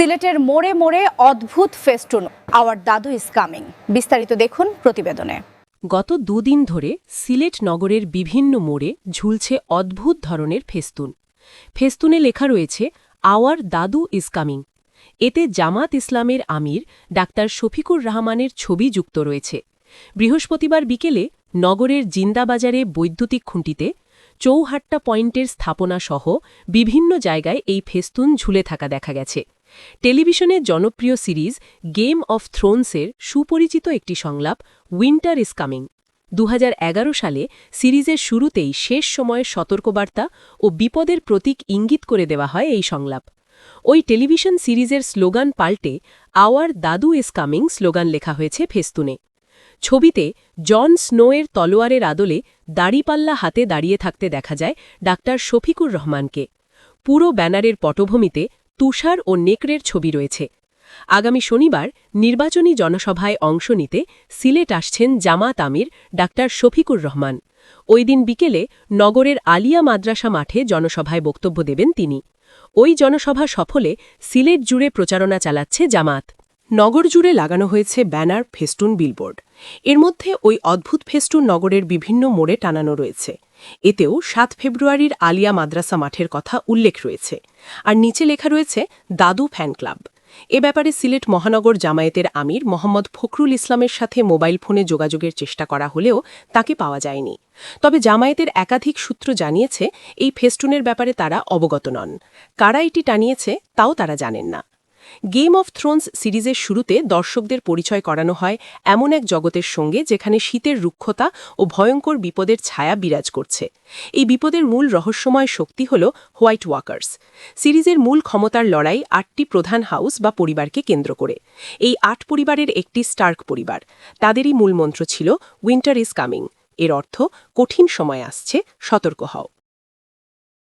সিলেটের মোড়ে মোড়ে অদ্ভুত ফেস্টুন, আওয়ার দাদু ইজ কামিং। বিস্তারিত দেখুন প্রতিবেদনে। গত দুদিন ধরে সিলেট নগরের বিভিন্ন মোড়ে ঝুলছে অদ্ভুত ধরনের ফেস্তুন। ফেস্তুনে লেখা রয়েছে আওয়ার দাদু ইজ কামিং। এতে জামাত ইসলামের আমির ডাক্তার শফিকুর রহমানের ছবি যুক্ত রয়েছে। বৃহস্পতিবার বিকেলে নগরের জিন্দাবাজারে বৈদ্যুতিক খুঁটিতে চৌহাট্টা পয়েন্টের স্থাপনা সহ বিভিন্ন জায়গায় এই ফেস্তুন ঝুলে থাকা দেখা গেছে। টেলিভিশনের জনপ্রিয় সিরিজ গেম অফ থ্রোনসের সুপরিচিত একটি সংলাপ উইন্টার ইজ কামিং। ২০১১ সালে সিরিজের শুরুতেই শেষ সময়ের সতর্কবার্তা ও বিপদের প্রতীক ইঙ্গিত করে দেওয়া হয় এই সংলাপ। ওই টেলিভিশন সিরিজের স্লোগান পাল্টে আওয়ার দাদু ইজ কামিং স্লোগান লেখা হয়েছে ফেস্তুনে। ছবিতে জন স্নোয়ের তলোয়ারের আদলে দাড়িপাল্লা হাতে দাঁড়িয়ে থাকতে দেখা যায় ডাক্তার শফিকুর রহমানকে। পুরো ব্যানারের পটভূমিতে তুষার ও নেকড়ের ছবি রয়েছে। আগামী শনিবার নির্বাচনী জনসভায় অংশ নিতে সিলেট আসছেন জামাত আমির ডাক্তার শফিকুর রহমান। ওই দিন বিকেলে নগরের আলিয়া মাদ্রাসা মাঠে জনসভায় বক্তব্য দেবেন তিনি। ওই জনসভা সফলে সিলেট জুড়ে প্রচারণা চালাচ্ছে জামাত। নগর জুড়ে লাগানো হয়েছে ব্যানার, ফেস্টুন, বিলবোর্ড। এর মধ্যে ওই অদ্ভুত ফেস্টুন নগরের বিভিন্ন মোড়ে টানানো রয়েছে। এতেও ৭ ফেব্রুয়ারির আলিয়া মাদ্রাসা মাঠের কথা উল্লেখ রয়েছে। আর নিচে লেখা রয়েছে দাদু ফ্যান ক্লাব। এ ব্যাপারে সিলেট মহানগর জামায়াতের আমির মোহাম্মদ ফখরুল ইসলামের সাথে মোবাইল ফোনে যোগাযোগের চেষ্টা করা হলেও তাকে পাওয়া যায়নি। তবে জামায়াতের একাধিক সূত্র জানিয়েছে এই ফেস্টুনের ব্যাপারে তারা অবগত নন। কারা এটি টানিয়েছে তাও তারা জানেন না। গেম অফ থ্রোনস সিরিজের শুরুতে দর্শকদের পরিচয় করানো হয় এমন এক জগতের সঙ্গে যেখানে শীতের রুক্ষতা ও ভয়ঙ্কর বিপদের ছায়া বিরাজ করছে। এই বিপদের মূল রহস্যময় শক্তি হল হোয়াইট ওয়াকার্স। সিরিজের মূল ক্ষমতার লড়াই ৮টি প্রধান হাউস বা পরিবারকে কেন্দ্র করে। এই ৮ পরিবারের একটি স্টার্ক পরিবার। তাদেরই মূল মন্ত্র ছিল উইন্টার ইজ কামিং। এর অর্থ কঠিন সময় আসছে, সতর্ক হও।